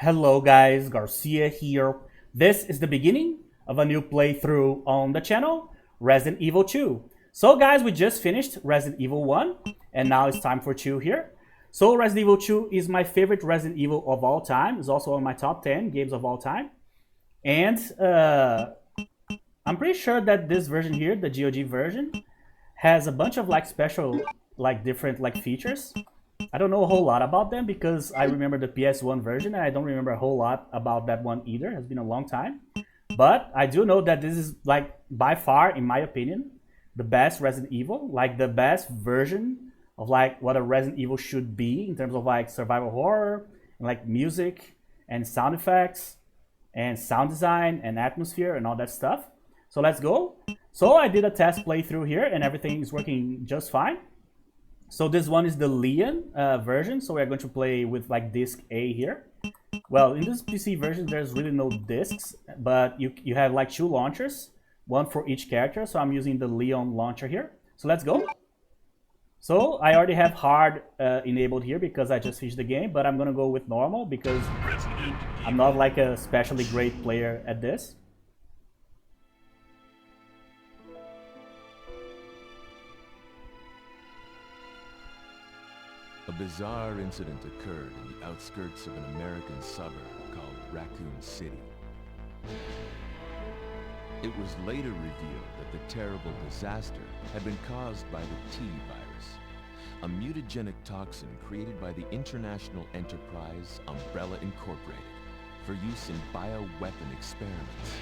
Hello guys, Garcia here. This is the beginning of a new playthrough on the channel, Resident Evil 2. So guys, we just finished Resident Evil 1 and now it's time for 2 here. So Resident Evil 2 is my favorite Resident Evil of all time. It's also on my top 10 games of all time. And I'm pretty sure that this version here, the GOG version, has a bunch of special different features. I don't know a whole lot about them because I remember the PS1 version and I don't remember a whole lot about that one either. It's been a long time. But I do know that this is by far, in my opinion, the best Resident Evil, the best version of what a Resident Evil should be in terms of survival horror, and music and sound effects and sound design and atmosphere and all that stuff. So let's go. So I did a test playthrough here and everything is working just fine. So this one is the Leon version, so we're going to play with disc A here. Well, in this PC version there's really no discs, but you have two launchers, one for each character, so I'm using the Leon launcher here. So let's go. So I already have hard enabled here because I just finished the game, but I'm gonna go with normal because I'm not a especially great player at this. A bizarre incident occurred in the outskirts of an American suburb called Raccoon City. It was later revealed that the terrible disaster had been caused by the T-virus, a mutagenic toxin created by the international enterprise Umbrella Incorporated for use in bioweapon experiments.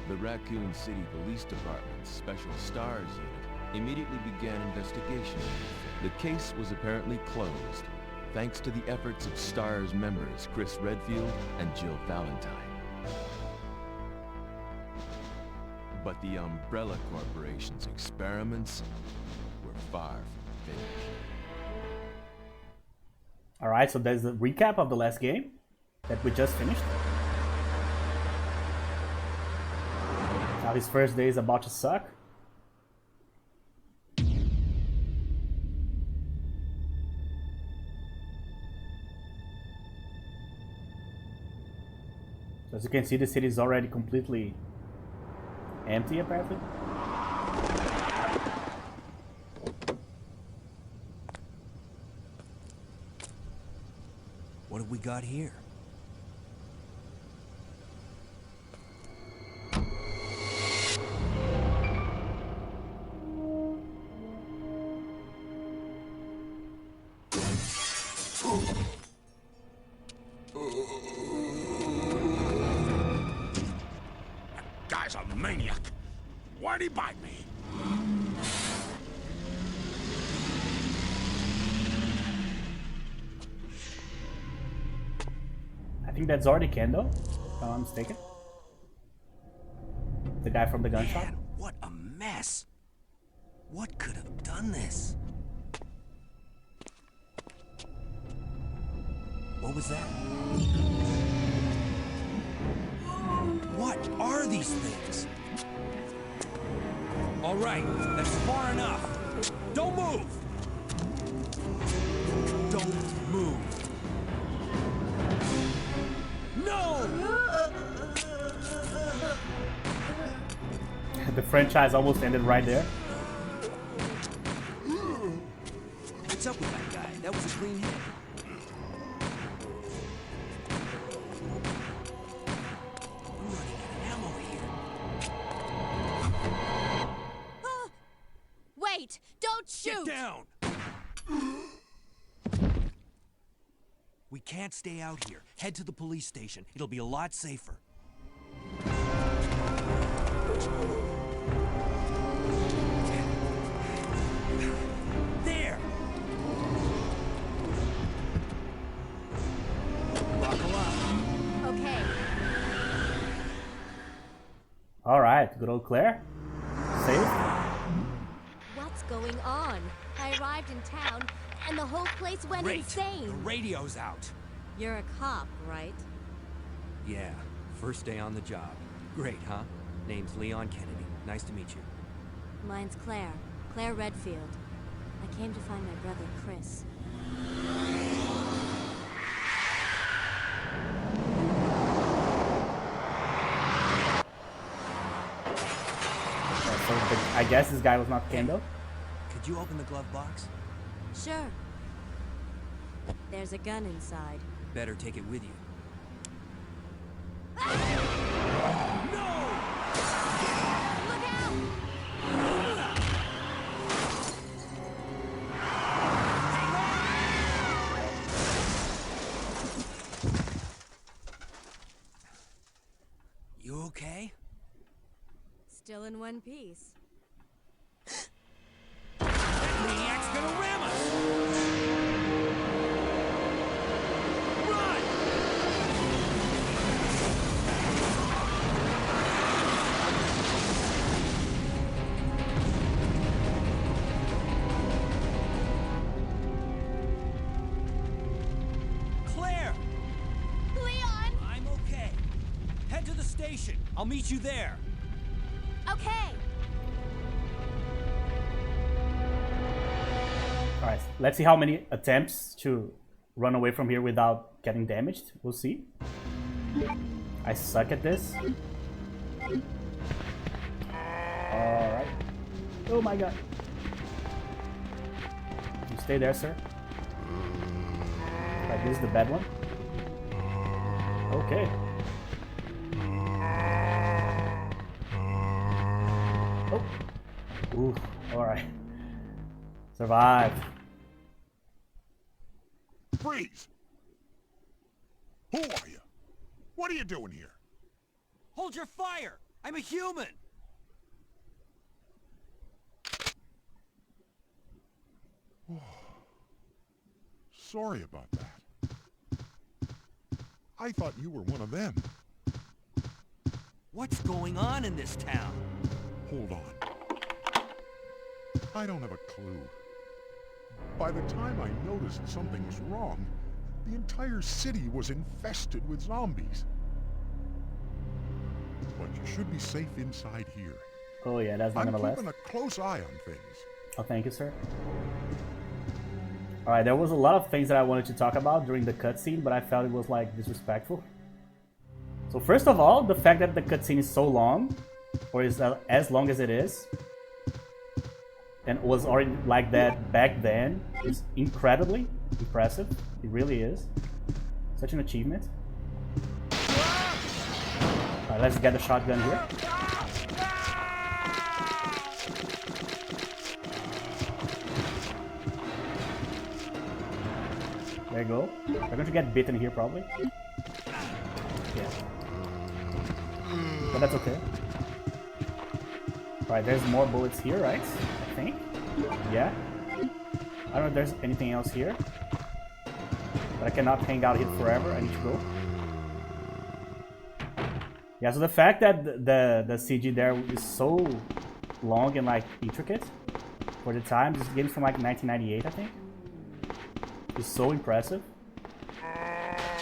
The Raccoon City Police Department's Special S.T.A.R.S unit immediately began investigation. The case was apparently closed, thanks to the efforts of S.T.A.R.S members Chris Redfield and Jill Valentine. But the Umbrella Corporation's experiments were far from finished. Alright, so there's a recap of the last game that we just finished. Now his first day is about to suck. As you can see, the city is already completely empty, apparently. What have we got here? Guy's a maniac. Why'd he bite me? I think that's already Kendo, if I'm not mistaken. The guy from the gun shop. Man, what a mess! What could have done this? What was that? What are these things? All right, that's far enough. Don't move! Don't move. No! The franchise almost ended right there. What's up with that guy? That was a clean hit. I'm running out of ammo here. Wait! Don't shoot! Get down! We can't stay out here. Head to the police station. It'll be a lot safer. There! Buckle up. Okay. Alright, good old Claire. Safe. What's going on? I arrived in town, and the whole place went Great. insane. The radio's out. You're a cop, right? Yeah, first day on the job. Great, huh? Name's Leon Kennedy. Nice to meet you. Mine's Claire. Claire Redfield. I came to find my brother, Chris. I guess this guy was not Kendo. Could you open the glove box? Sure. There's a gun inside. Better take it with you. Look out! You okay? Still in one piece. That maniac's gonna ram us! Run! Claire! Leon! I'm okay. Head to the station. I'll meet you there. Okay. Alright, let's see how many attempts to run away from here without getting damaged. We'll see. I suck at this. Alright. Oh my god. You stay there, sir. Alright, this is the bad one. Okay. Oh. Ooh, alright. Survived. Freeze! Who are you? What are you doing here? Hold your fire! I'm a human! Sorry about that. I thought you were one of them. What's going on in this town? Hold on. I don't have a clue. By the time I noticed something was wrong, the entire city was infested with zombies. But you should be safe inside here. Oh yeah, that's not I'm gonna last. keeping a close eye on things. Oh, thank you, sir. Alright, there was a lot of things that I wanted to talk about during the cutscene, but I felt it was like disrespectful. So first of all, the fact that the cutscene is so long, or is as long as it is, and was already like that back then, is incredibly impressive. It really is. Such an achievement. Alright, let's get the shotgun here. There you go. We're going to get bitten here probably. Yeah. But that's okay. Alright, there's more bullets here, right? I think. Yeah. I don't know if there's anything else here. But I cannot hang out here forever. I need to go. Yeah, so the fact that the CG there is so long and like intricate for the time, this game's from like 1998, I think. It's so impressive.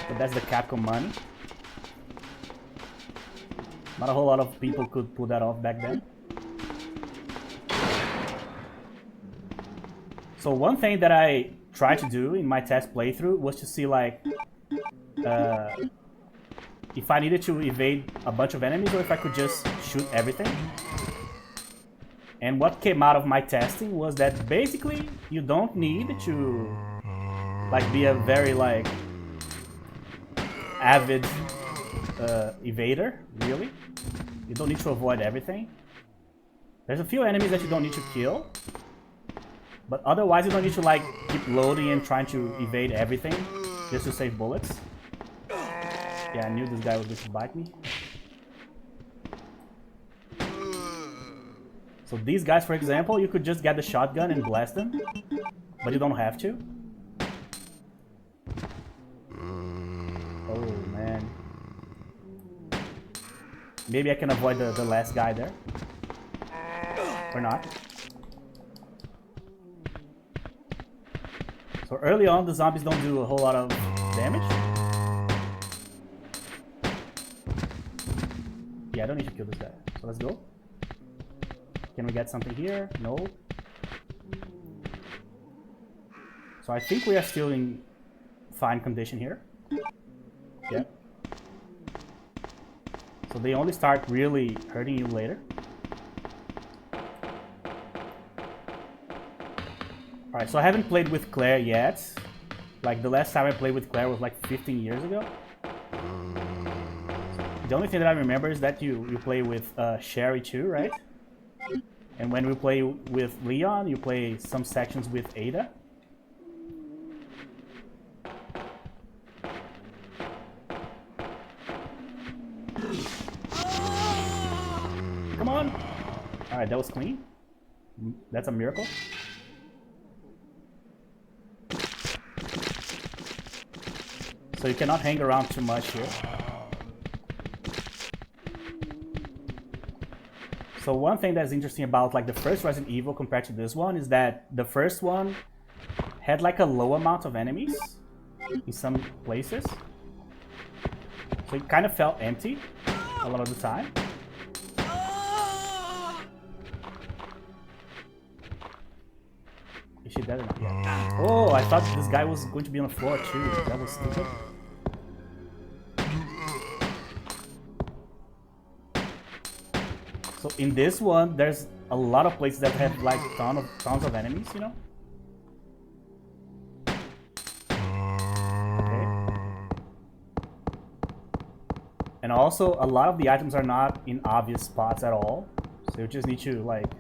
But that's the Capcom money. Not a whole lot of people could pull that off back then. So one thing that I tried to do in my test playthrough was to see like if I needed to evade a bunch of enemies or if I could just shoot everything. And what came out of my testing was that basically you don't need to like be a very like avid evader, really. You don't need to avoid everything. There's a few enemies that you don't need to kill, but otherwise you don't need to like keep loading and trying to evade everything just to save bullets. Yeah, I knew this guy was going to bite me. So these guys, for example, you could just get the shotgun and blast them, but you don't have to. Oh man. Maybe I can avoid the last guy there. Or not. So early on, the zombies don't do a whole lot of damage. Yeah, I don't need to kill this guy. So let's go. Can we get something here? No. So I think we are still in fine condition here. Yeah. So they only start really hurting you later. Alright, so I haven't played with Claire yet. Like, the last time I played with Claire was like 15 years ago. The only thing that I remember is that you play with Sherry too, right? And when we play with Leon, you play some sections with Ada. Come on! Alright, that was clean. That's a miracle. So you cannot hang around too much here. So one thing that's interesting about like the first Resident Evil compared to this one is that the first one had like a low amount of enemies in some places. So it kind of felt empty a lot of the time. Is she dead or not? Yeah. Oh, I thought this guy was going to be on the floor too. That was stupid. So in this one, there's a lot of places that have like tons of enemies, you know? Okay. And also, a lot of the items are not in obvious spots at all. So you just need to like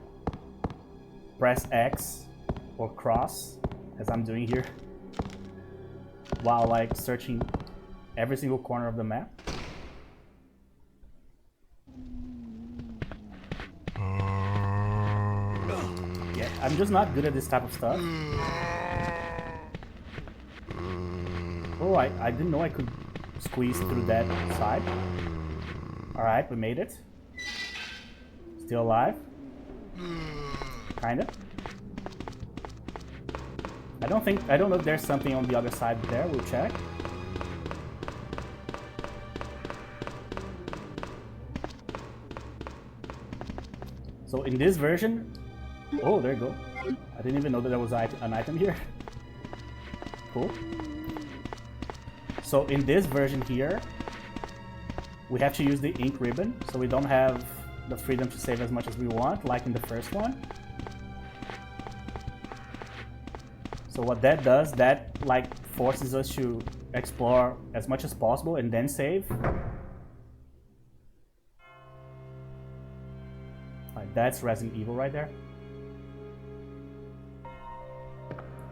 press X or cross, as I'm doing here, while like searching every single corner of the map. Yeah, I'm just not good at this type of stuff. Oh, I didn't know I could squeeze through that side. Alright, we made it. Still alive. Kinda. I don't know if there's something on the other side there. We'll check. So in this version, oh, there you go. I didn't even know that there was an item here. Cool. So in this version here, we have to use the ink ribbon, so we don't have the freedom to save as much as we want, like in the first one. So what that does, that like forces us to explore as much as possible and then save. Like, that's Resident Evil right there.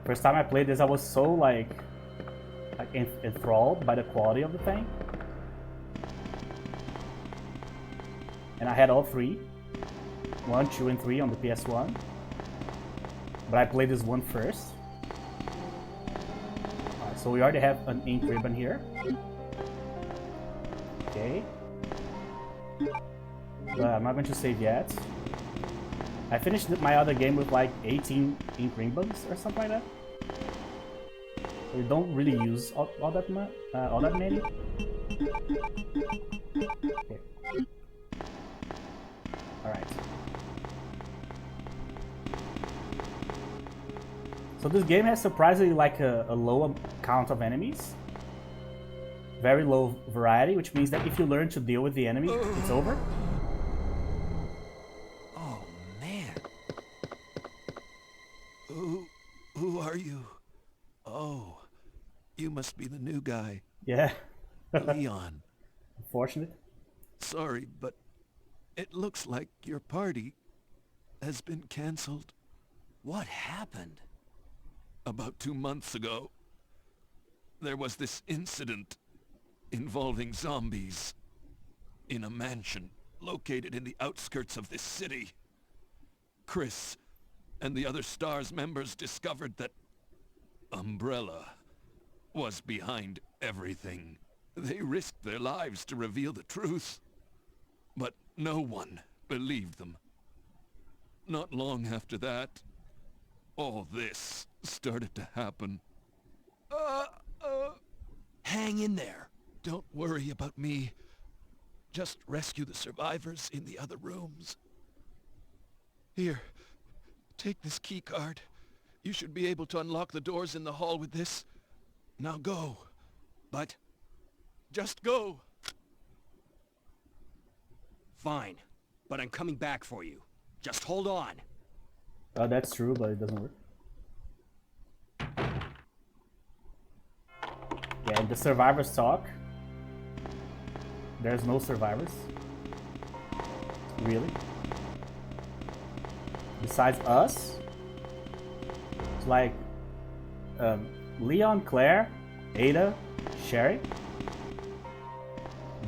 First time I played this, I was so like enthralled by the quality of the thing. And I had all three. 1, 2, and 3 on the PS1. But I played this one first. So we already have an ink ribbon here. Okay. But I'm not going to save yet. I finished my other game with like 18 ink ribbons or something like that. We don't really use all that many. Okay. Alright. So this game has surprisingly like a low count of enemies. Very low variety, which means that if you learn to deal with the enemy, it's over. Oh, man. Who are you? Oh, you must be the new guy. Yeah. Leon. Unfortunate. Sorry, but it looks like your party has been cancelled. What happened? About 2 months ago, there was this incident involving zombies in a mansion located in the outskirts of this city. Chris and the other S.T.A.R.S members discovered that Umbrella was behind everything. They risked their lives to reveal the truth, but no one believed them. Not long after that, all this started to happen. Hang in there. Don't worry about me. Just rescue the survivors in the other rooms. Here, take this key card. You should be able to unlock the doors in the hall with this. Now go. But just go. Fine, but I'm coming back for you. Just hold on. That's true, but it doesn't work. Yeah, and the survivors talk. There's no survivors. Really? Besides us? It's like Leon, Claire, Ada, Sherry.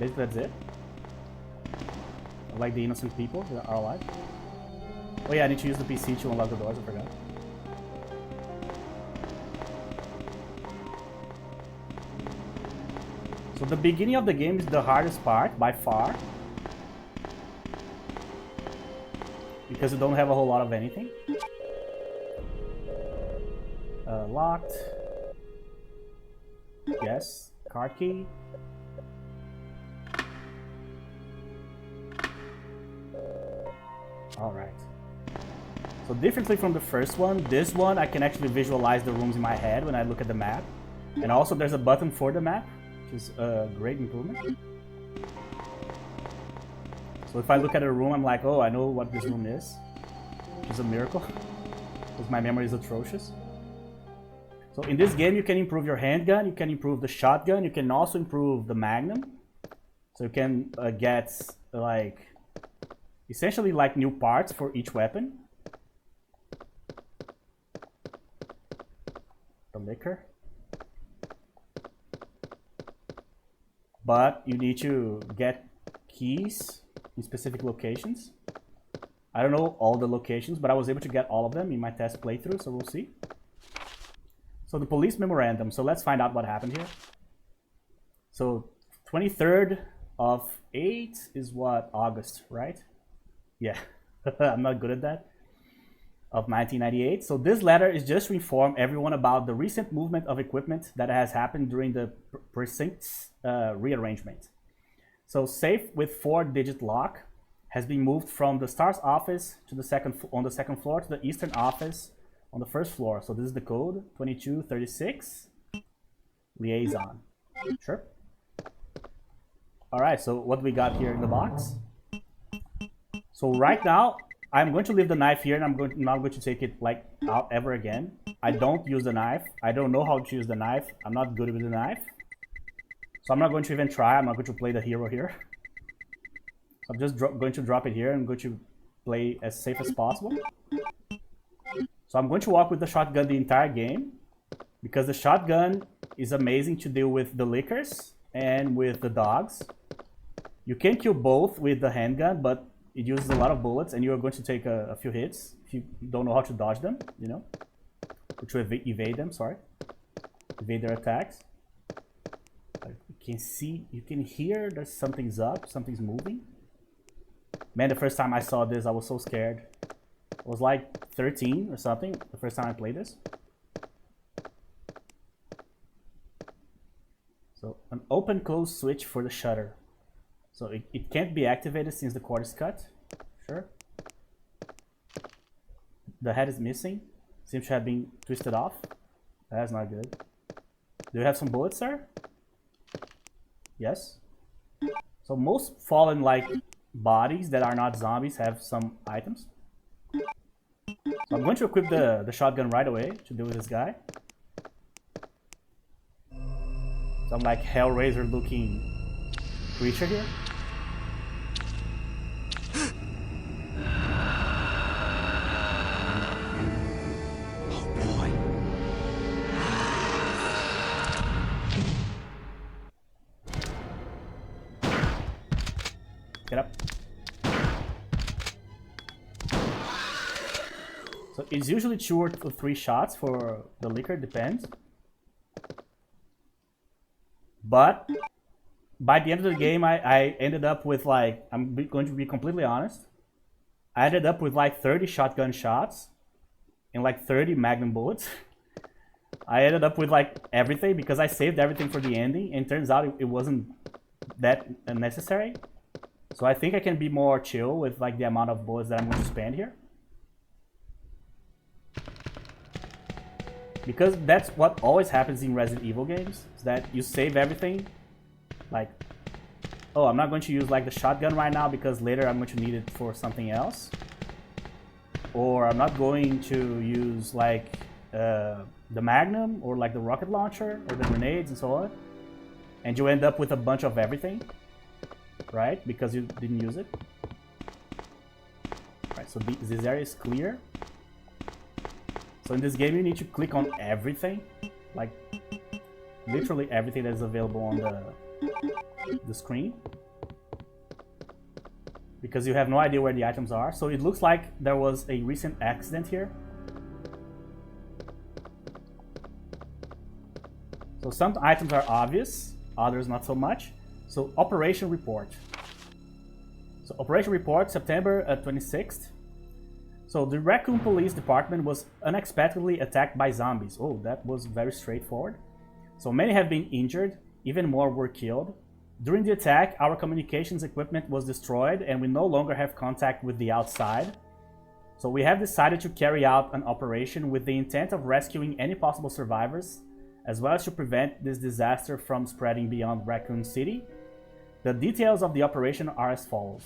Basically that's it. Like the innocent people that are alive. Oh yeah, I need to use the PC to unlock the doors, I forgot. So the beginning of the game is the hardest part, by far. Because you don't have a whole lot of anything. Locked. Yes. Card key. Alright. So differently from the first one, this one I can actually visualize the rooms in my head when I look at the map. And also there's a button for the map, which is a great improvement. So if I look at a room, I'm like, oh, I know what this room is. Which is a miracle, because my memory is atrocious. So in this game, you can improve your handgun, you can improve the shotgun, you can also improve the magnum. So you can get, like, essentially like new parts for each weapon. The liquor. But you need to get keys in specific locations. I don't know all the locations, but I was able to get all of them in my test playthrough, so we'll see. So the police memorandum. So let's find out what happened here. So 23rd of 8 is what? August, right? Yeah, I'm not good at that. Of 1998. So this letter is just to inform everyone about the recent movement of equipment that has happened during the precinct's rearrangement. So safe with 4-digit lock has been moved from the S.T.A.R.S office to the on the second floor to the eastern office on the first floor. So this is the code 2236 liaison. Sure. All right. So what we got here in the box? So right now I'm going to leave the knife here, and I'm not going to take it like out ever again. I don't use the knife. I don't know how to use the knife. I'm not good with the knife. So I'm not going to even try. I'm not going to play the hero here. So I'm just going to drop it here. I'm going to play as safe as possible. So I'm going to walk with the shotgun the entire game, because the shotgun is amazing to deal with the lickers and with the dogs. You can kill both with the handgun, but it uses a lot of bullets, and you're going to take a few hits if you don't know how to dodge them, you know, or to evade them, sorry. Evade their attacks. You can see, you can hear that something's up, something's moving. Man, the first time I saw this, I was so scared. I was like 13 or something the first time I played this. So an open-close switch for the shutter. So it can't be activated since the cord is cut. Sure. The head is missing. Seems to have been twisted off. That's not good. Do you have some bullets, sir? Yes. So most fallen like bodies that are not zombies have some items. So I'm going to equip the shotgun right away to deal with this guy. Some like Hellraiser looking creature here. Get up. So it's usually 2 or 3 shots for the liquor, depends. But by the end of the game, I ended up with like, I'm going to be completely honest, I ended up with like 30 shotgun shots and like 30 magnum bullets. I ended up with like everything because I saved everything for the ending, and turns out it wasn't that necessary. So I think I can be more chill with like the amount of bullets that I'm going to spend here. Because that's what always happens in Resident Evil games, is that you save everything. Like, oh, I'm not going to use like the shotgun right now because later I'm going to need it for something else. Or I'm not going to use like the Magnum or like the rocket launcher or the grenades and so on. and you end up with a bunch of everything, right? Because you didn't use it. Right, so this area is clear. So in this game you need to click on everything, like literally everything that is available on the screen, because you have no idea where the items are. So it looks like there was a recent accident here. So some items are obvious, others not so much. So Operation Report. So Operation Report, September 26th. So the Raccoon Police Department was unexpectedly attacked by zombies. Oh, that was very straightforward. So many have been injured, even more were killed. During the attack, our communications equipment was destroyed and we no longer have contact with the outside. So we have decided to carry out an operation with the intent of rescuing any possible survivors, as well as to prevent this disaster from spreading beyond Raccoon City. The details of the operation are as follows.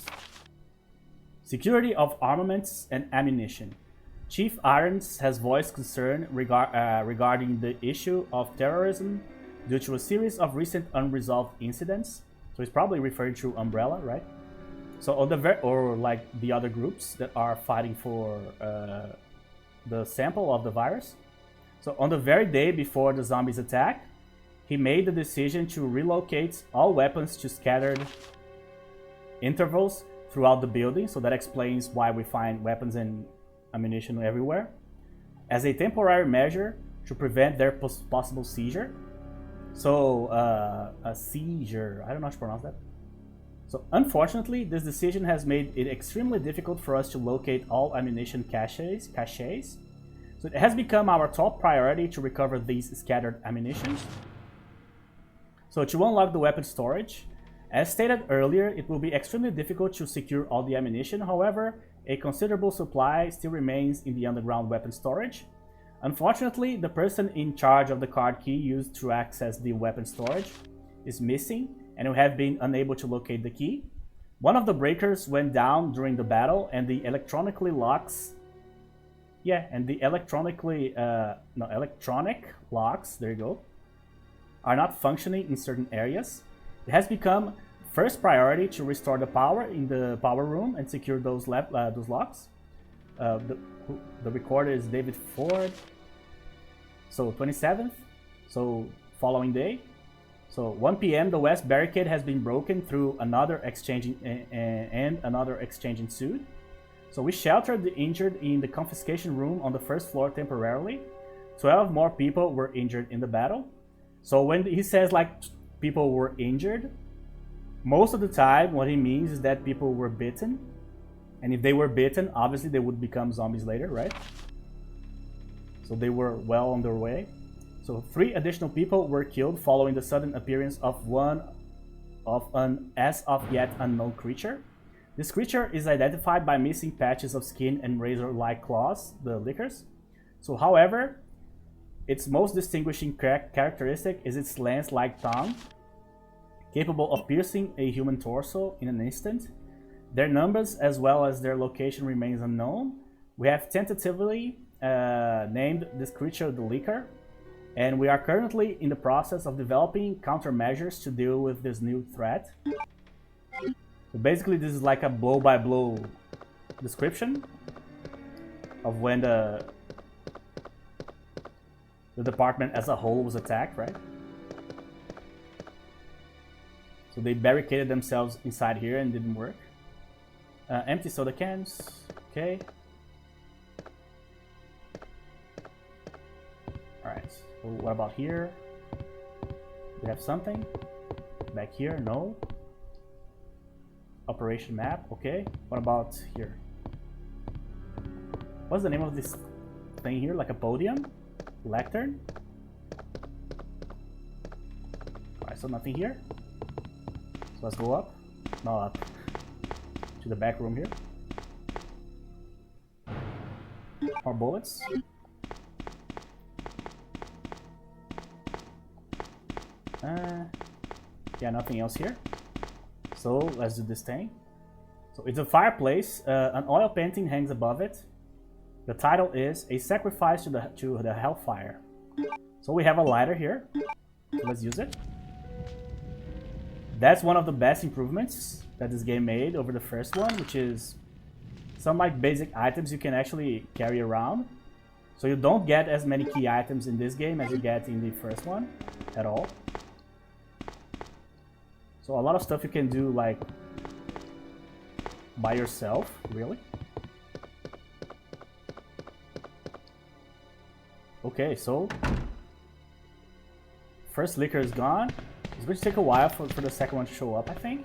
Security of armaments and ammunition. Chief Irons has voiced concern regarding the issue of terrorism due to a series of recent unresolved incidents. So he's probably referring to Umbrella, right? So on or like the other groups that are fighting for the sample of the virus. So on the very day before the zombies attack, he made the decision to relocate all weapons to scattered intervals throughout the building. So that explains why we find weapons and ammunition everywhere, as a temporary measure to prevent their possible seizure. So a seizure, I don't know how to pronounce that. So unfortunately, this decision has made it extremely difficult for us to locate all ammunition caches. So it has become our top priority to recover these scattered ammunitions. So to unlock the weapon storage, as stated earlier, it will be extremely difficult to secure all the ammunition. However, a considerable supply still remains in the underground weapon storage. Unfortunately, the person in charge of the card key used to access the weapon storage is missing, and we have been unable to locate the key. One of the breakers went down during the battle, and the electronic locks, there you go, are not functioning in certain areas. It has become first priority to restore the power in the power room and secure those locks. The recorder is David Ford. So 27th, so following day. So 1 p.m. the west barricade has been broken through another exchange ensued. So we sheltered the injured in the confiscation room on the first floor temporarily. 12 more people were injured in the battle. So when he says like people were injured, most of the time what he means is that people were bitten. And if they were bitten, obviously they would become zombies later, right? So they were well on their way. So 3 additional people were killed following the sudden appearance of an as of yet unknown creature. This creature is identified by missing patches of skin and razor-like claws, the lickers. So however, its most distinguishing characteristic is its lance-like tongue, capable of piercing a human torso in an instant. Their numbers as well as their location remains unknown. We have tentatively named this creature the Licker, and we are currently in the process of developing countermeasures to deal with this new threat. So basically this is like a blow-by-blow description of when the department as a whole was attacked, right? So they barricaded themselves inside here and didn't work. Empty soda cans, okay. Alright, so what about here? We have something? Back here, no. Operation map, okay. What about here? What's the name of this thing here? Like a podium? Lectern? Alright, so nothing here. So let's go up. No, up. To the back room here. More bullets. Yeah, nothing else here. So let's do this thing. So it's a fireplace. An oil painting hangs above it. The title is A Sacrifice to the Hellfire. So we have a lighter here. So let's use it. That's one of the best improvements that this game made over the first one, which is some like basic items you can actually carry around. So you don't get as many key items in this game as you get in the first one at all. So a lot of stuff you can do like by yourself, really. Okay, so first liquor is gone. It's going to take a while for the second one to show up, I think.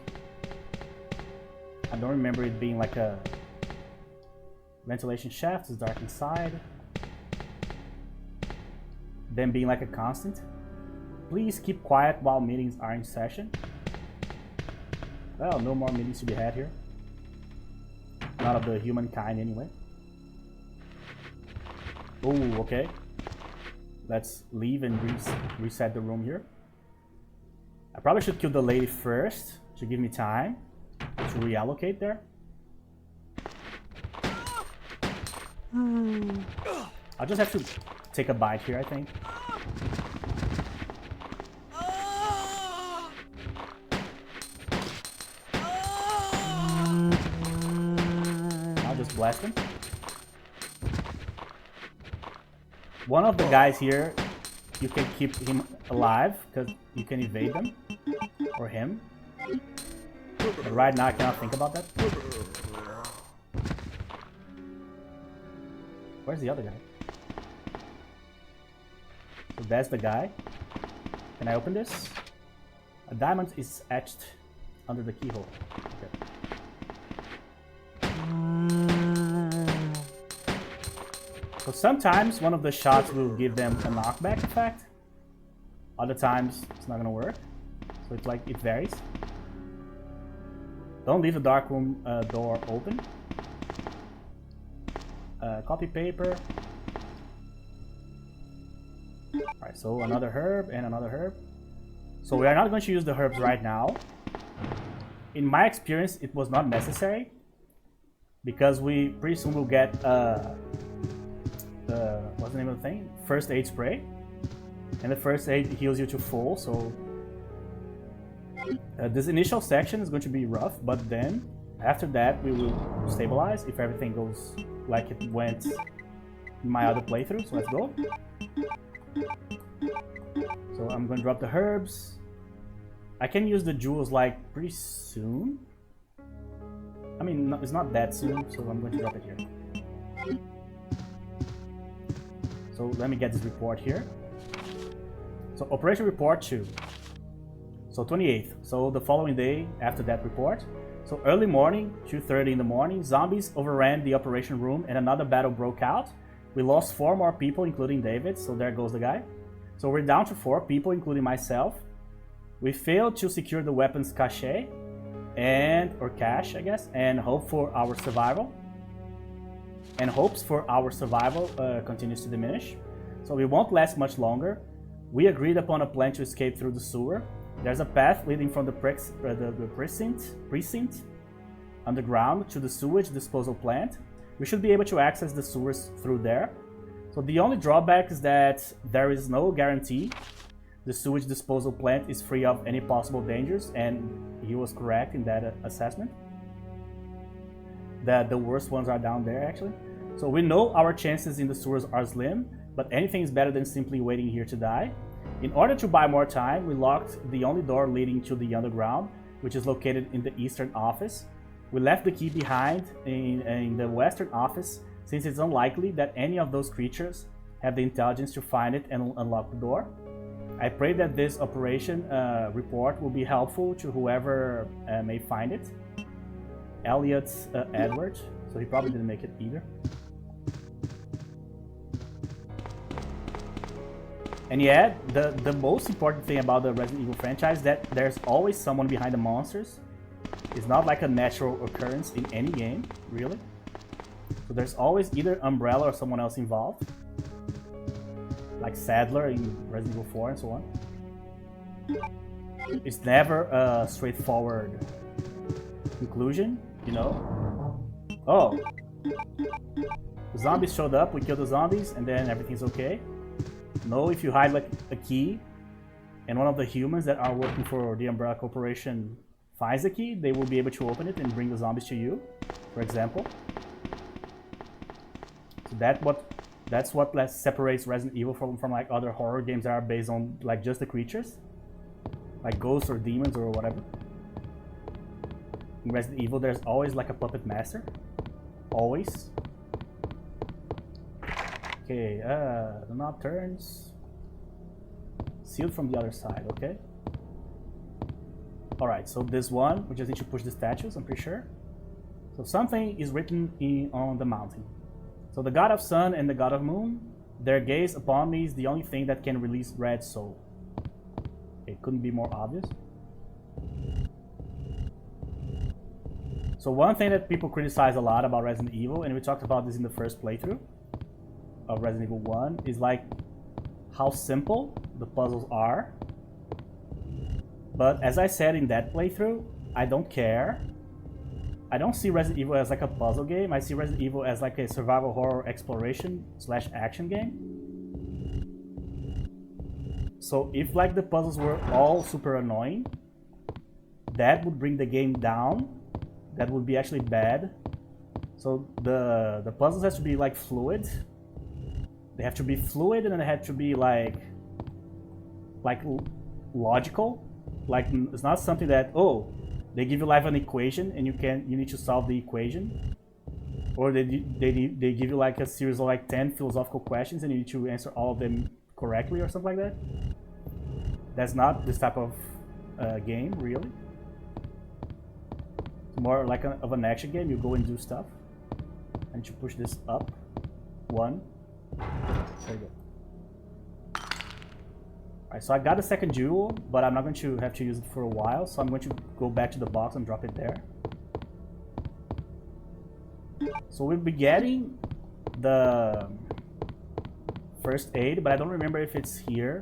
I don't remember it being like a ventilation shaft. It's dark inside. Then being like a constant. Please keep quiet while meetings are in session. Well, no more meetings to be had here. Not of the humankind anyway. Oh, okay. Let's leave and reset the room here. I probably should kill the lady first to give me time to reallocate there. I'll just have to take a bite here, I think. I'll just blast him. One of the guys here, you can keep him alive because you can evade them or him. But right now I cannot think about that. Where's the other guy? So that's the guy. Can I open this? A diamond is etched under the keyhole. Okay. So sometimes one of the shots will give them a knockback effect. Other times it's not gonna work. So it's like, it varies. Don't leave the dark room door open. Copy paper. Alright, so another herb and another herb. So we are not going to use the herbs right now. In my experience, it was not necessary. Because we pretty soon will get what's the name of the thing? First aid spray. And the first aid heals you to full, so this initial section is going to be rough, but then after that we will stabilize if everything goes like it went in my other playthrough. So let's go. So I'm going to drop the herbs. I can use the jewels like pretty soon. I mean, it's not that soon, so I'm going to drop it here. So let me get this report here. So Operation Report 2. So 28th. So the following day after that report. So early morning, 2:30 in the morning, zombies overran the operation room and another battle broke out. We lost 4 more people, including David. So there goes the guy. So we're down to 4 people, including myself. We failed to secure the weapons cache or cache, I guess, and hope for our survival. And hopes for our survival continues to diminish. So we won't last much longer. We agreed upon a plan to escape through the sewer. There's a path leading from the precinct underground to the sewage disposal plant. We should be able to access the sewers through there. So the only drawback is that there is no guarantee the sewage disposal plant is free of any possible dangers, and he was correct in that assessment. That the worst ones are down there, actually. So we know our chances in the sewers are slim, but anything is better than simply waiting here to die. In order to buy more time, we locked the only door leading to the underground, which is located in the eastern office. We left the key behind in the western office, since it's unlikely that any of those creatures have the intelligence to find it and unlock the door. I pray that this operation report will be helpful to whoever may find it. Elliot Edward, so he probably didn't make it either. And yeah, the most important thing about the Resident Evil franchise is that there's always someone behind the monsters. It's not like a natural occurrence in any game, really. So there's always either Umbrella or someone else involved. Like Sadler in Resident Evil 4 and so on. It's never a straightforward conclusion, you know? Oh. The zombies showed up, we killed the zombies, and then everything's okay. No, if you hide like a key and one of the humans that are working for the Umbrella Corporation finds the key, they will be able to open it and bring the zombies to you, for example. So that's what separates Resident Evil from like other horror games that are based on like just the creatures, like ghosts or demons or whatever. In Resident Evil, there's always like a puppet master, always. Okay, the knob turns. Sealed from the other side, okay. Alright, so this one, we just need to push the statues, I'm pretty sure. So something is written on the mountain. So the god of sun and the god of moon, their gaze upon me is the only thing that can release red soul. It couldn't be more obvious. So one thing that people criticize a lot about Resident Evil, and we talked about this in the first playthrough of Resident Evil 1, is like how simple the puzzles are. But as I said in that playthrough, I don't care. I don't see Resident Evil as like a puzzle game. I see Resident Evil as like a survival horror exploration / action game. So if like the puzzles were all super annoying, that would bring the game down. That would be actually bad. So the puzzles has to be like fluid. They have to be fluid, and they have to be like logical. Like it's not something that, oh, they give you like an equation and you need to solve the equation, or they give you like a series of like 10 philosophical questions and you need to answer all of them correctly or something like that. That's not this type of game, really. It's more like of an action game. You go and do stuff. I need to push this up. 1. There you go. Alright, so I got a second jewel, but I'm not going to have to use it for a while, so I'm going to go back to the box and drop it there. So we'll be getting the first aid, but I don't remember if it's here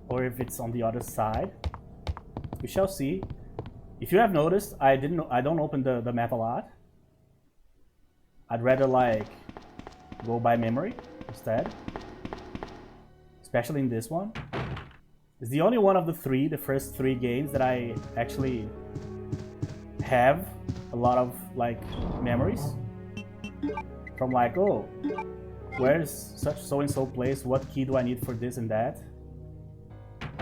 or if it's on the other side. We shall see. If you have noticed, I don't open the map a lot. I'd rather like go by memory instead, especially in this one. It's the only one of the first three games that I actually have a lot of like memories from, like, oh, where's such so-and-so place, what key do I need for this and that.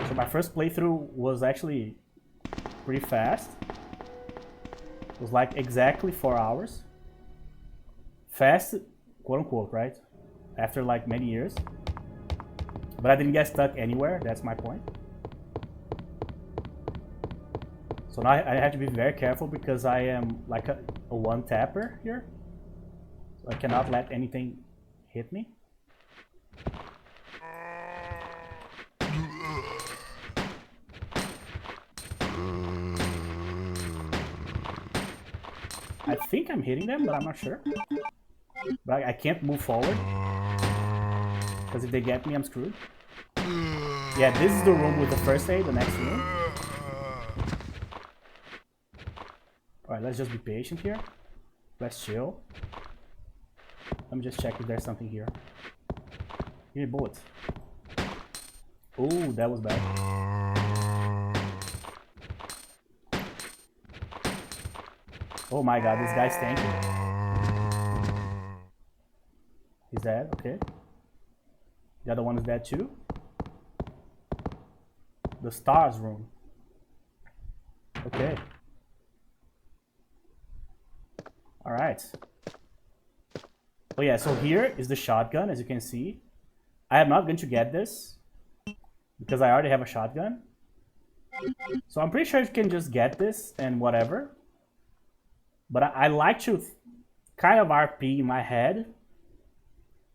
So my first playthrough was actually pretty fast. It was like exactly 4 hours. Fast, quote unquote, right? After like many years. But I didn't get stuck anywhere, that's my point. So now I have to be very careful because I am like a one-tapper here. So I cannot let anything hit me. I think I'm hitting them, but I'm not sure. But I can't move forward, because if they get me, I'm screwed. Yeah, this is the room with the first aid, the next room. Alright, let's just be patient here. Let's chill. Let me just check if there's something here. Give me bullets. Oh, that was bad. Oh my god, this guy's tanky. He's dead, okay. The other one is dead too. The S.T.A.R.S room. Okay. Alright. Oh yeah, so here is the shotgun, as you can see. I am not going to get this because I already have a shotgun. So I'm pretty sure you can just get this and whatever. But I like to kind of RP in my head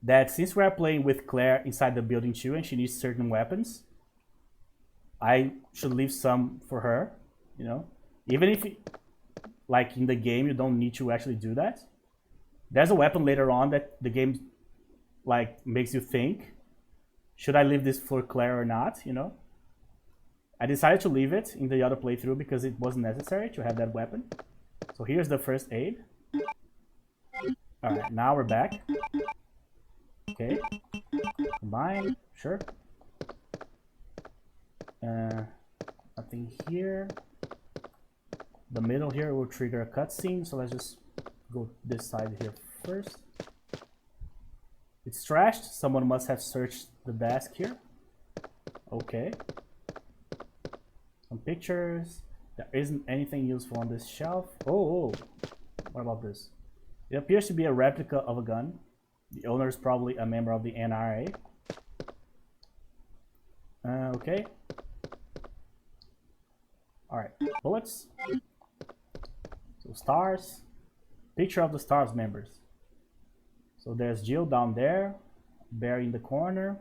that since we are playing with Claire inside the building too and she needs certain weapons, I should leave some for her, you know? Even if, like in the game, you don't need to actually do that. There's a weapon later on that the game like makes you think, should I leave this for Claire or not, you know? I decided to leave it in the other playthrough because it wasn't necessary to have that weapon. So here's the first aid. Alright, now we're back. Okay. Combine, sure. Nothing here. The middle here will trigger a cutscene, so let's just go this side here first. It's trashed. Someone must have searched the desk here. Okay. Some pictures. There isn't anything useful on this shelf. Oh, what about this? It appears to be a replica of a gun. The owner is probably a member of the NRA. Okay. Alright, bullets. So S.T.A.R.S. Picture of the S.T.A.R.S members. So there's Jill down there, Barry in the corner.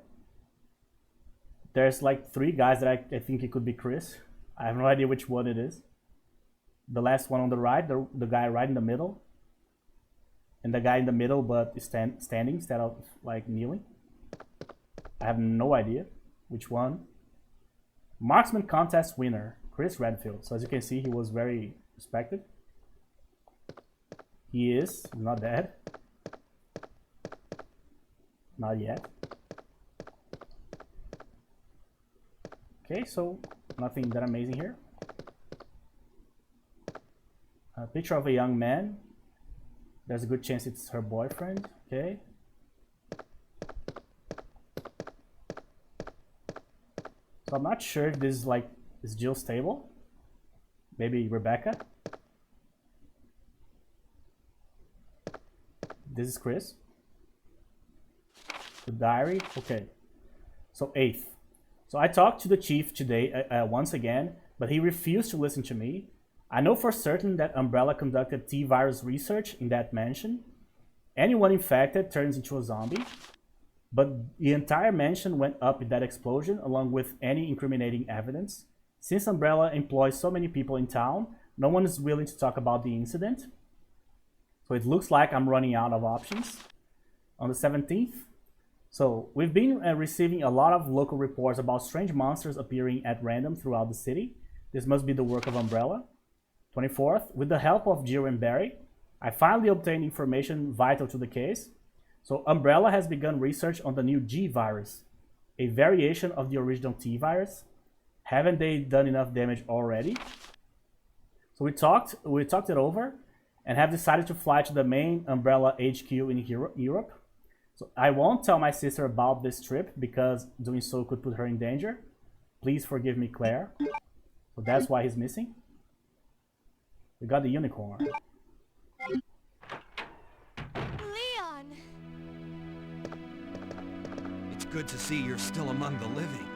There's like 3 guys that I think it could be Chris. I have no idea which one it is. The last one on the right, the guy right in the middle. And the guy in the middle but standing instead of like kneeling. I have no idea which one. Marksman contest winner, Chris Redfield. So as you can see, he was very respected. He is not dead. Not yet. Okay, so nothing that amazing here. A picture of a young man. There's a good chance it's her boyfriend. Okay. So I'm not sure if this is like, is Jill stable? Maybe Rebecca? This is Chris. The diary. Okay. So 8th. So I talked to the chief today once again, but he refused to listen to me. I know for certain that Umbrella conducted T-virus research in that mansion. Anyone infected turns into a zombie, but the entire mansion went up in that explosion along with any incriminating evidence. Since Umbrella employs so many people in town, no one is willing to talk about the incident. So it looks like I'm running out of options. On the 17th, so we've been receiving a lot of local reports about strange monsters appearing at random throughout the city. This must be the work of Umbrella. 24th, with the help of Jill and Barry, I finally obtained information vital to the case. So Umbrella has begun research on the new G virus, a variation of the original T virus. Haven't they done enough damage already? So we talked it over and have decided to fly to the main Umbrella HQ in Europe. So I won't tell my sister about this trip because doing so could put her in danger. Please forgive me, Claire. So that's why he's missing. We got the unicorn. Leon! It's good to see you're still among the living.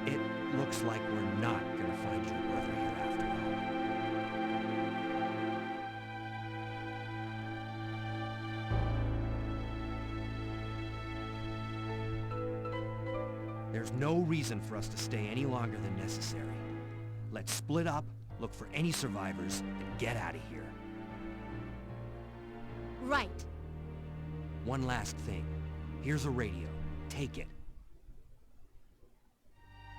It looks like we're not gonna find your brother here after all. There's no reason for us to stay any longer than necessary. Let's split up, look for any survivors, and get out of here. Right. One last thing. Here's a radio. Take it.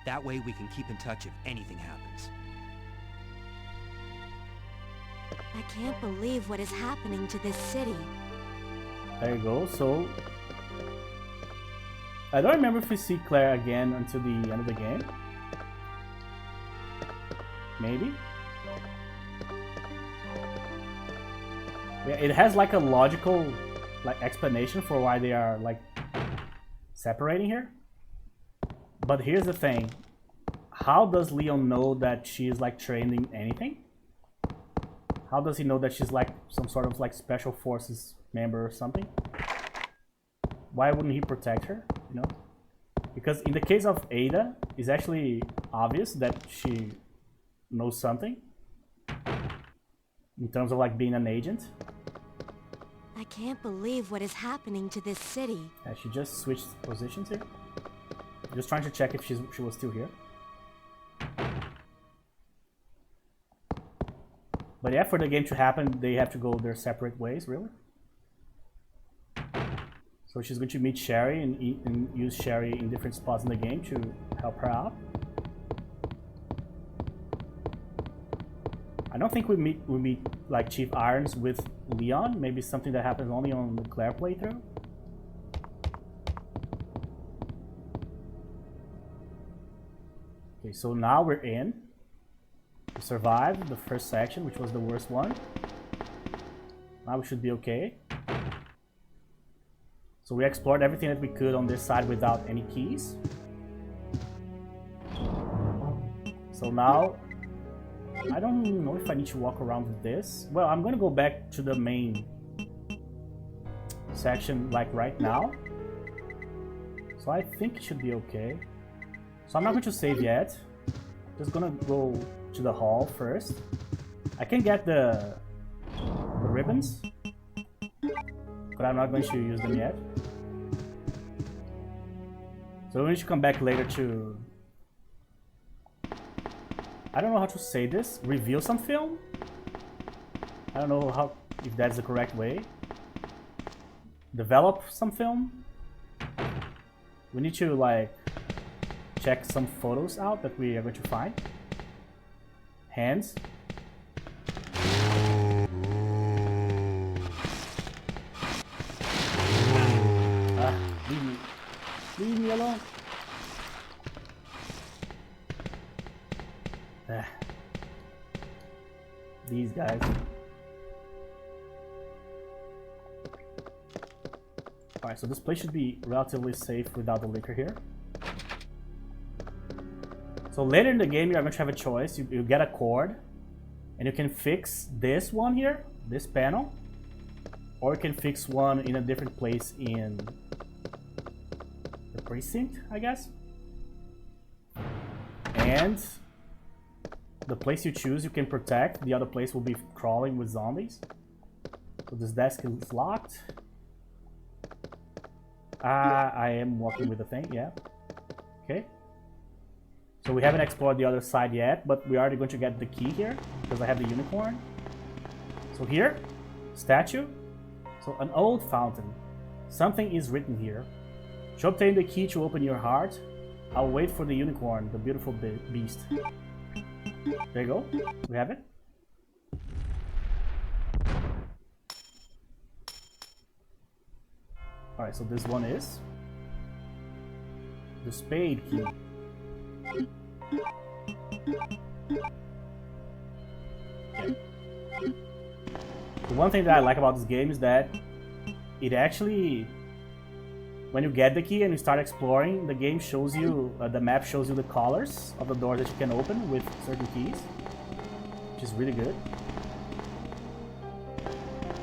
That way we can keep in touch if anything happens. I can't believe what is happening to this city. There you go. So I don't remember if we see Claire again until the end of the game. Maybe. Yeah, it has like a logical explanation for why they are like separating here. But here's the thing. How does Leon know that she's like trained in anything? How does he know that she's like some sort of like special forces member or something? Why wouldn't he protect her, you know? Because in the case of Ada, it's actually obvious that she knows something in terms of like being an agent. I can't believe what is happening to this city. Yeah, she just switched positions here. Just trying to check if she was still here. But yeah, for the game to happen, they have to go their separate ways, really. So she's going to meet Sherry and use Sherry in different spots in the game to help her out. I don't think we meet like Chief Irons with Leon. Maybe something that happens only on the Claire playthrough. Okay, so now we're in. We survived the first section, which was the worst one. Now we should be okay. So we explored everything that we could on this side without any keys. So now, I don't know if I need to walk around with this. Well, I'm gonna go back to the main section like right now. So I think it should be okay. So I'm not going to save yet. Just gonna go to the hall first. I can get the ribbons, but I'm not going to use them yet. So we need to come back later to... I don't know how to say this. Reveal some film? I don't know how, if that's the correct way. Develop some film? We need to like check some photos out that we are going to find. Hands. Leave me alone. These guys. Alright, so this place should be relatively safe without the liquor here. So later in the game, you're going to have a choice. You get a cord, and you can fix this one here, this panel, or you can fix one in a different place in the precinct, I guess. And the place you choose, you can protect. The other place will be crawling with zombies. So this desk is locked. I am walking with the thing, yeah. Okay. So we haven't explored the other side yet, but we're already going to get the key here because I have the unicorn. So here, statue. So an old fountain. Something is written here. To obtain the key to open your heart, I'll wait for the unicorn, the beautiful beast. There you go. We have it. Alright, so this one is the spade key. Okay. The one thing that I like about this game is that it actually, when you get the key and you start exploring, the game shows you, the map shows you the colors of the doors that you can open with certain keys, which is really good.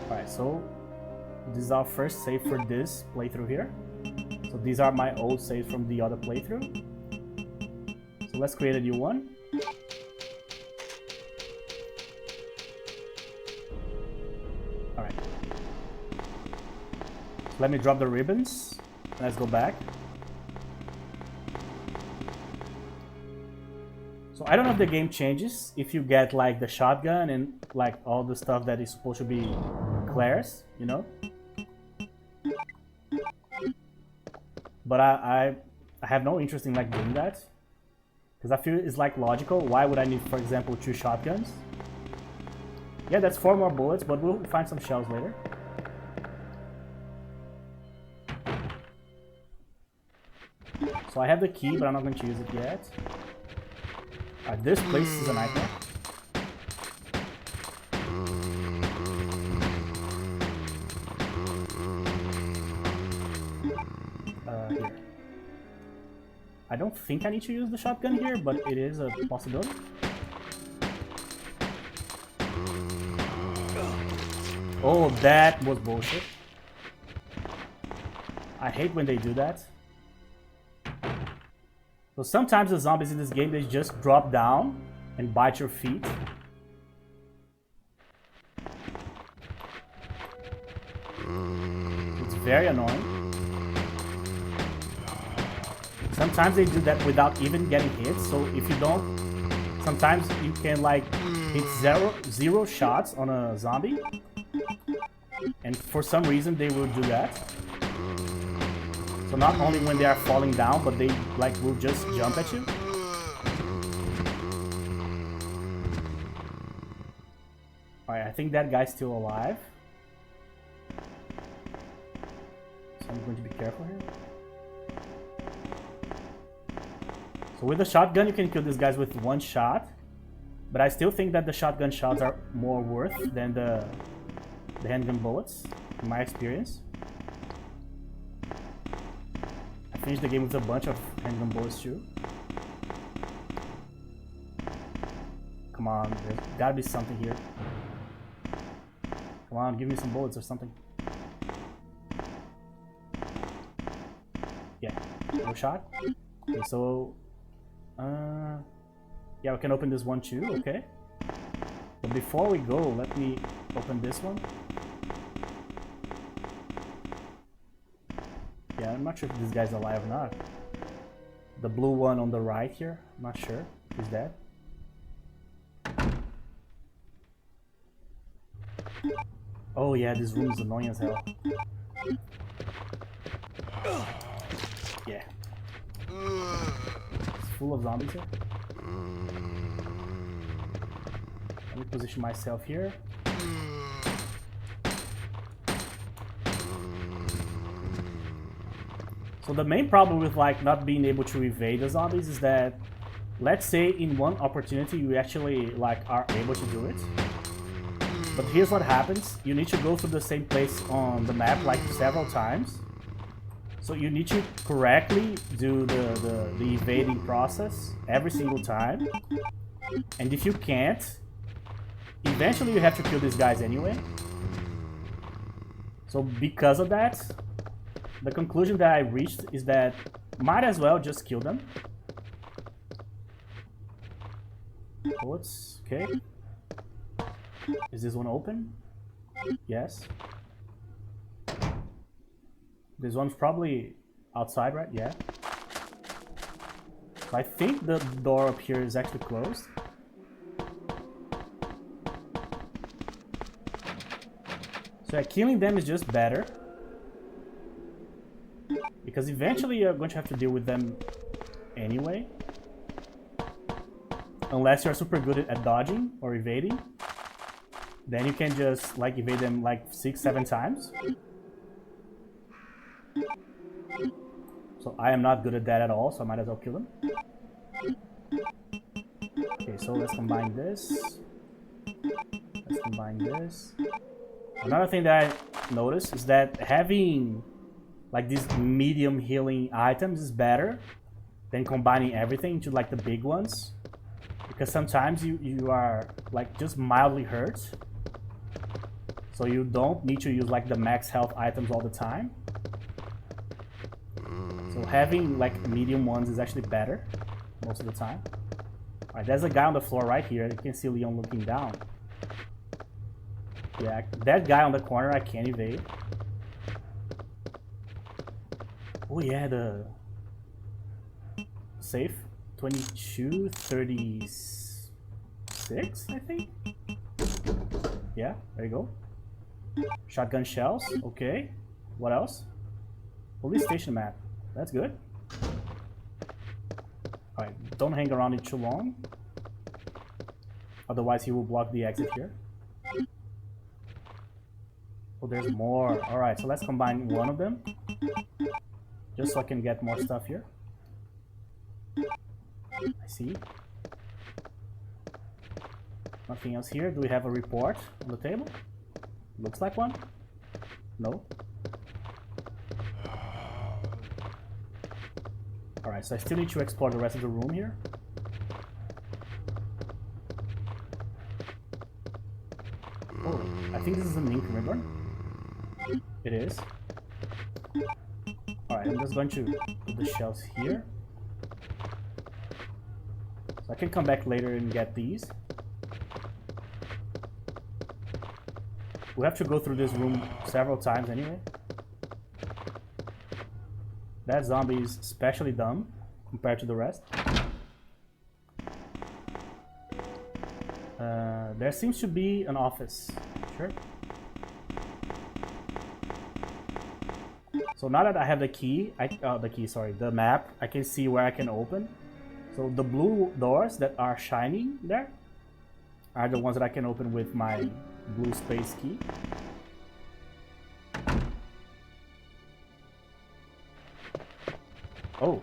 Alright, so this is our first save for this playthrough here. So these are my old saves from the other playthrough. So let's create a new one. Alright. So let me drop the ribbons. Let's go back. So I don't know if the game changes if you get like the shotgun and like all the stuff that is supposed to be Claire's, you know? But I have no interest in like doing that. Because I feel it's like logical. Why would I need, for example, 2 shotguns? Yeah, that's 4 more bullets, but we'll find some shells later. So I have the key, but I'm not going to use it yet. Alright, this place is a nightmare. Here. I don't think I need to use the shotgun here, but it is a possibility. Oh, that was bullshit. I hate when they do that. So sometimes the zombies in this game, they just drop down and bite your feet. It's very annoying. Sometimes they do that without even getting hit, so if you don't, sometimes you can like hit zero shots on a zombie, and for some reason they will do that. So not only when they are falling down, but they like will just jump at you. Alright, I think that guy's still alive. So I'm going to be careful here. So with the shotgun, you can kill these guys with one shot. But I still think that the shotgun shots are more worth than the handgun bullets, in my experience. I finished the game with a bunch of handgun bullets too. Come on, there's gotta be something here. Come on, give me some bullets or something. Yeah, no shot. Okay, so... yeah, we can open this one too, okay. But before we go, let me open this one. Yeah, I'm not sure if this guy's alive or not. The blue one on the right here, I'm not sure if he's dead. Oh yeah, this room is annoying as hell. Yeah. It's full of zombies here. Let me position myself here. So the main problem with like not being able to evade the zombies is that, let's say in one opportunity you actually like are able to do it. But here's what happens. You need to go through the same place on the map like several times. So you need to correctly do the evading process every single time. And if you can't, eventually you have to kill these guys anyway. So because of that, the conclusion that I reached is that might as well just kill them. Bullets, okay. Is this one open? Yes. This one's probably outside, right? Yeah. So I think the door up here is actually closed. So yeah, killing them is just better. Because eventually you're going to have to deal with them anyway. Unless you're super good at dodging or evading. Then you can just like evade them like 6-7 times. So I am not good at that at all, so I might as well kill them. Okay, so let's combine this. Let's combine this. Another thing that I noticed is that having like these medium healing items is better than combining everything into like the big ones. Because sometimes you are like just mildly hurt. So you don't need to use like the max health items all the time. So having like medium ones is actually better most of the time. Alright, there's a guy on the floor right here. You can see Leon looking down. Yeah, that guy on the corner I can't evade. Oh yeah, the safe. 2236, I think. Yeah, there you go. Shotgun shells, okay. What else? Police station map. That's good. Alright, don't hang around it too long. Otherwise he will block the exit here. Oh, there's more. Alright, so let's combine one of them. Just so I can get more stuff here. I see. Nothing else here. Do we have a report on the table? Looks like one. No. Alright, so I still need to explore the rest of the room here. Oh, I think this is an ink ribbon. It is. Alright, I'm just going to put the shells here. So I can come back later and get these. We have to go through this room several times anyway. That zombie is especially dumb compared to the rest. There seems to be an office. Sure. So now that I have the key, the map, I can see where I can open. So the blue doors that are shining there are the ones that I can open with my blue space key. Oh,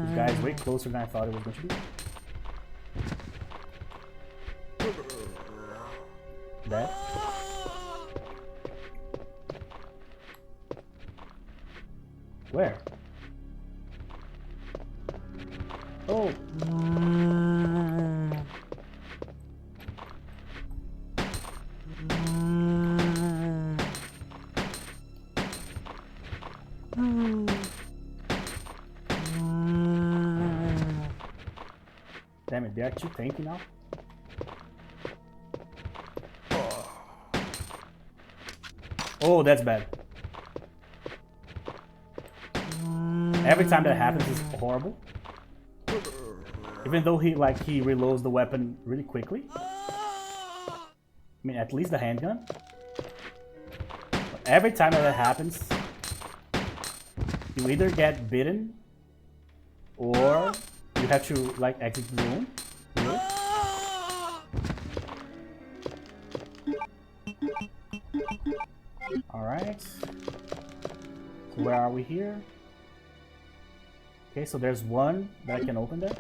these guy is way closer than I thought it was going to be. That. Where? Oh. Damn it, they are too tanky now. Oh, that's bad. Every time that happens is horrible. Even though he reloads the weapon really quickly. I mean, at least the handgun. But every time that happens, you either get bitten or you have to like exit the room. Really? Alright. So where are we here? Okay, so there's one that I can open there.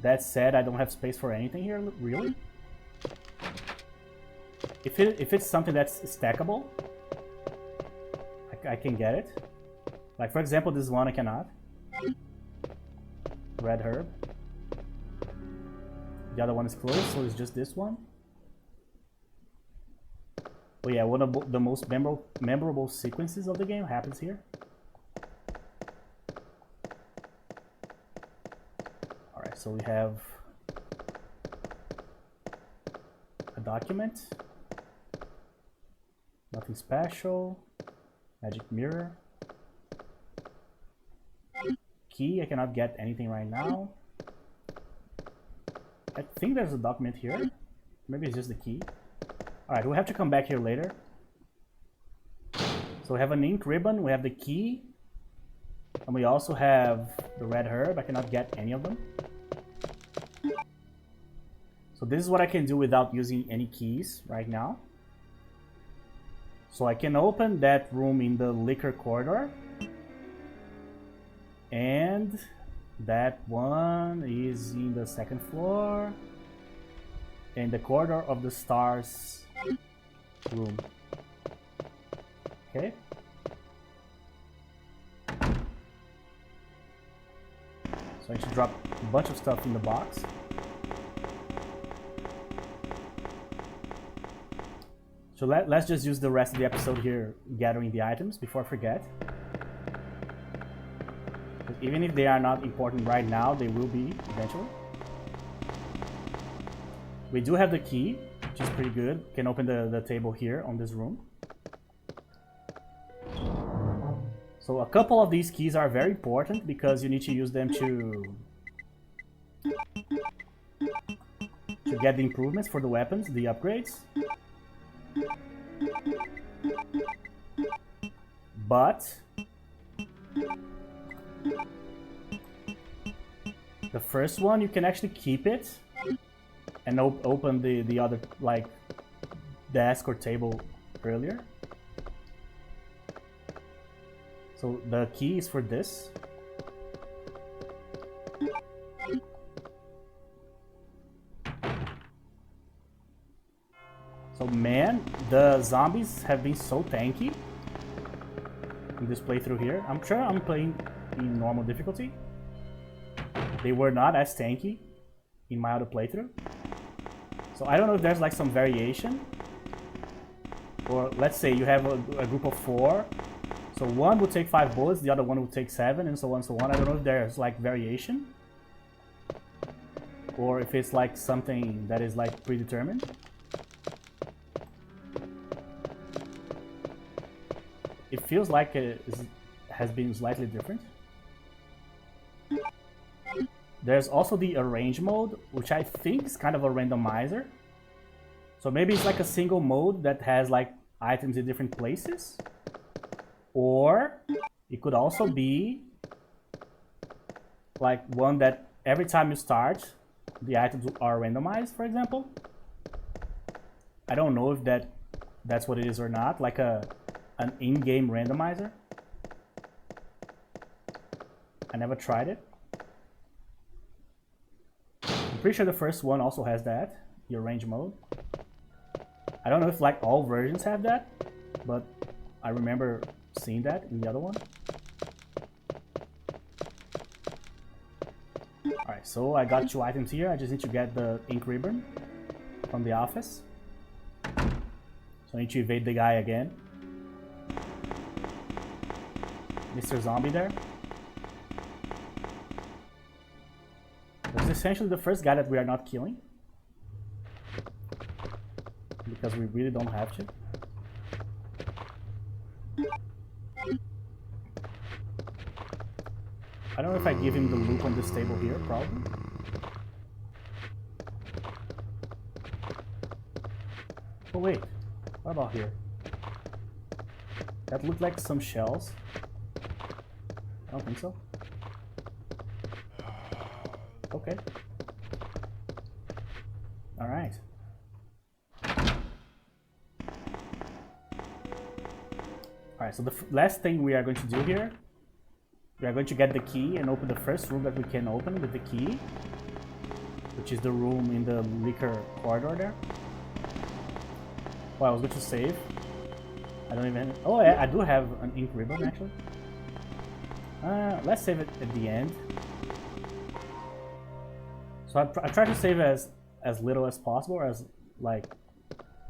That said, I don't have space for anything here, really. If it's something that's stackable, I can get it. Like for example, this one I cannot. Red herb. The other one is closed, so it's just this one. Oh yeah, one of the most memorable sequences of the game happens here. Alright, so we have a document. Nothing special. Magic mirror. Key, I cannot get anything right now. I think there's a document here. Maybe it's just the key. Alright, we'll have to come back here later. So we have an ink ribbon, we have the key, and we also have the red herb. I cannot get any of them. So this is what I can do without using any keys right now. So I can open that room in the liquor corridor. And that one is in the second floor. In the corridor of the S.T.A.R.S room. Okay. So I should drop a bunch of stuff in the box. So let's just use the rest of the episode here gathering the items before I forget. Because even if they are not important right now, they will be eventually. We do have the key, which is pretty good. Can open the table here on this room. So a couple of these keys are very important because you need to use them to get the improvements for the weapons, the upgrades. But the first one, you can actually keep it and open the other like desk or table earlier. So the key is for this. So man, the zombies have been so tanky in this playthrough here. I'm sure I'm playing in normal difficulty. They were not as tanky in my other playthrough. So I don't know if there's like some variation. Or let's say you have a group of 4. So one will take 5 bullets, the other one will take 7, and so on and so on. I don't know if there's like variation. Or if it's like something that is like predetermined. It feels like it has been slightly different. There's also the arrange mode, which I think is kind of a randomizer. So maybe it's like a single mode that has like items in different places. Or it could also be like one that every time you start, the items are randomized, for example. I don't know if that's what it is or not, like an in-game randomizer. I never tried it. I'm pretty sure the first one also has that, your range mode. I don't know if like all versions have that, but I remember seeing that in the other one. Alright, so I got 2 items here. I just need to get the ink ribbon from the office. So I need to evade the guy again. Mr. Zombie there. This is essentially the first guy that we are not killing. Because we really don't have to. I don't know if I give him the loop on this table here, probably. Oh wait, what about here? That looked like some shells. I don't think so. Okay. Alright. Alright, so the last thing we are going to do here, we are going to get the key and open the first room that we can open with the key, which is the room in the liquor corridor there. Oh, I was going to save. I don't even... Oh, I do have an ink ribbon, actually. Let's save it at the end. So I try to save as little as possible, or as, like,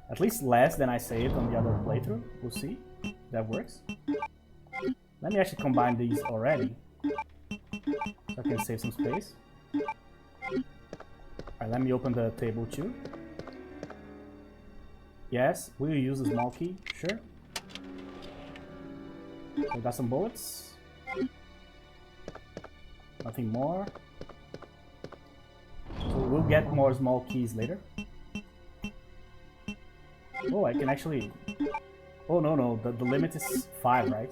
at least less than I saved on the other playthrough. We'll see if that works. Let me actually combine these already, so I can save some space. Alright, let me open the table too. Yes, will you use a small key? Sure. So I got some bullets. Nothing more. So we'll get more small keys later. Oh, I can actually... Oh, no, the limit is 5, right?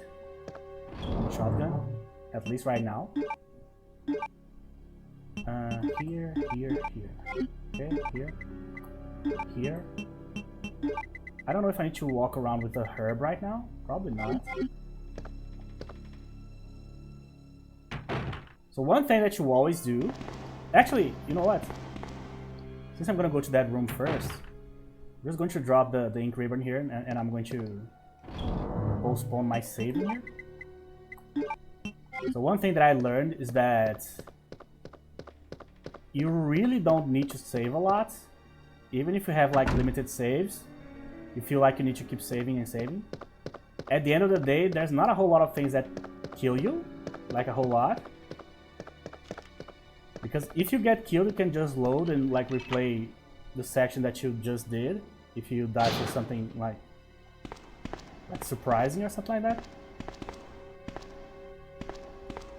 On the shotgun, at least right now. Here. Okay, here. I don't know if I need to walk around with the herb right now. Probably not. So one thing that you always do... Actually, you know what? Since I'm gonna go to that room first, I'm just going to drop the ink ribbon here, and I'm going to postpone my saving here. So one thing that I learned is that you really don't need to save a lot. Even if you have like limited saves, you feel like you need to keep saving and saving. At the end of the day, there's not a whole lot of things that kill you, like a whole lot. Because if you get killed, you can just load and like replay the section that you just did. If you die for something like surprising or something like that.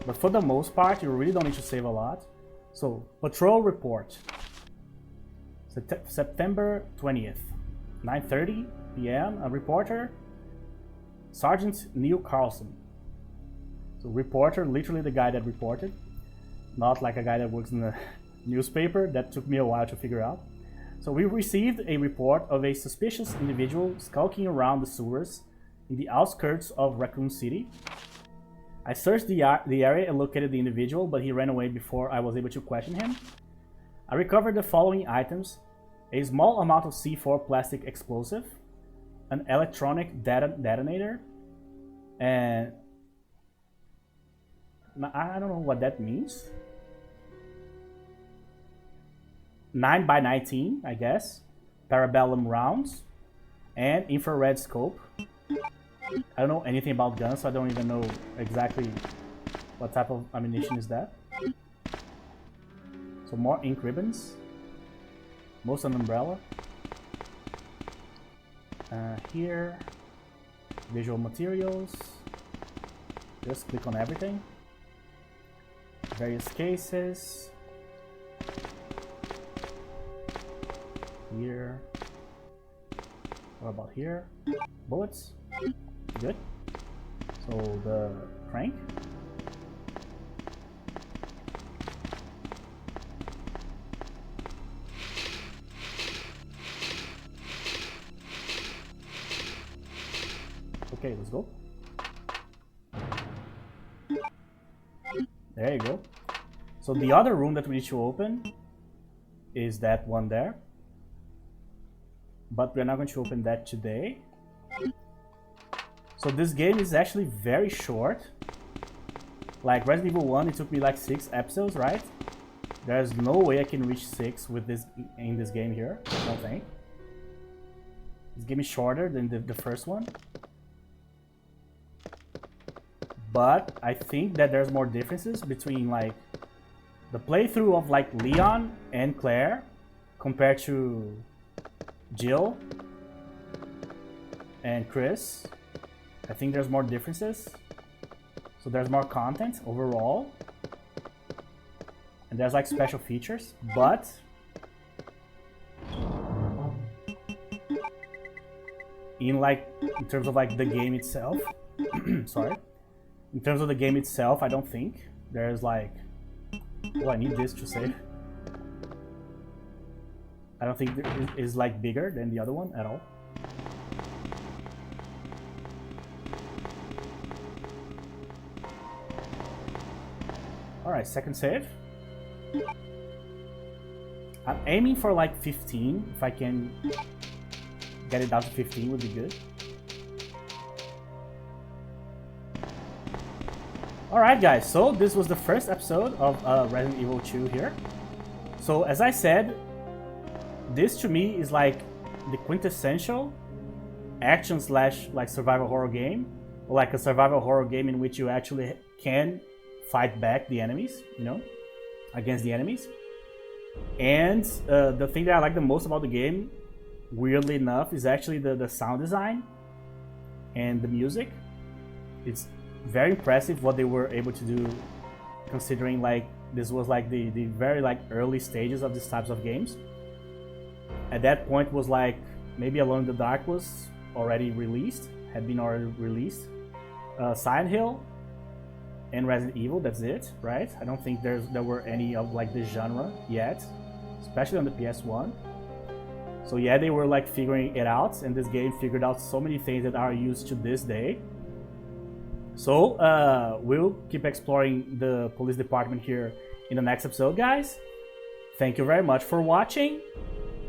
But for the most part, you really don't need to save a lot. So, patrol report. September 20th, 9:30 p.m. A reporter, Sergeant Neil Carlson. So, reporter, literally the guy that reported. Not like a guy that works in the newspaper. That took me a while to figure out. So, we received a report of a suspicious individual skulking around the sewers in the outskirts of Raccoon City. I searched the area and located the individual, but he ran away before I was able to question him. I recovered the following items: a small amount of C4 plastic explosive, an electronic detonator, and I don't know what that means. 9x19, I guess, parabellum rounds, and infrared scope. I don't know anything about guns, so I don't even know exactly what type of ammunition is that. So more ink ribbons. Most an umbrella. Here, visual materials. Just click on everything. Various cases. Here. What about here? Bullets. Good. So the crank. Okay, let's go. There you go. So the other room that we need to open is that one there. But we're not going to open that today. So this game is actually very short. Like Resident Evil 1, it took me like 6 episodes, right? There's no way I can reach 6 with this in this game here, I don't think. This game is shorter than the first one. But I think that there's more differences between like the playthrough of like Leon and Claire compared to Jill and Chris. I think there's more differences. So there's more content overall. And there's like special features, but in terms of like the game itself, sorry. In terms of the game itself, I don't think there's like, oh, I need this to save. I don't think it is like bigger than the other one at all. Alright, second save. I'm aiming for like 15. If I can get it down to 15 would be good. Alright guys, so this was the first episode of Resident Evil 2 here. So as I said, this to me is like the quintessential action slash like survival horror game. Or like a survival horror game in which you actually can fight back the enemies, you know, against the enemies. And the thing that I like the most about the game, weirdly enough, is actually the sound design and the music. It's very impressive what they were able to do, considering like this was like the very like early stages of these types of games. At that point was like maybe Alone in the Dark was already released, had been already released. Silent Hill and Resident Evil, that's it, right? I don't think there were any of like the genre yet, especially on the PS1. So yeah, they were like figuring it out, and this game figured out so many things that are used to this day. So we'll keep exploring the police department here in the next episode, guys. Thank you very much for watching,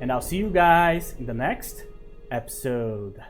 and I'll see you guys in the next episode.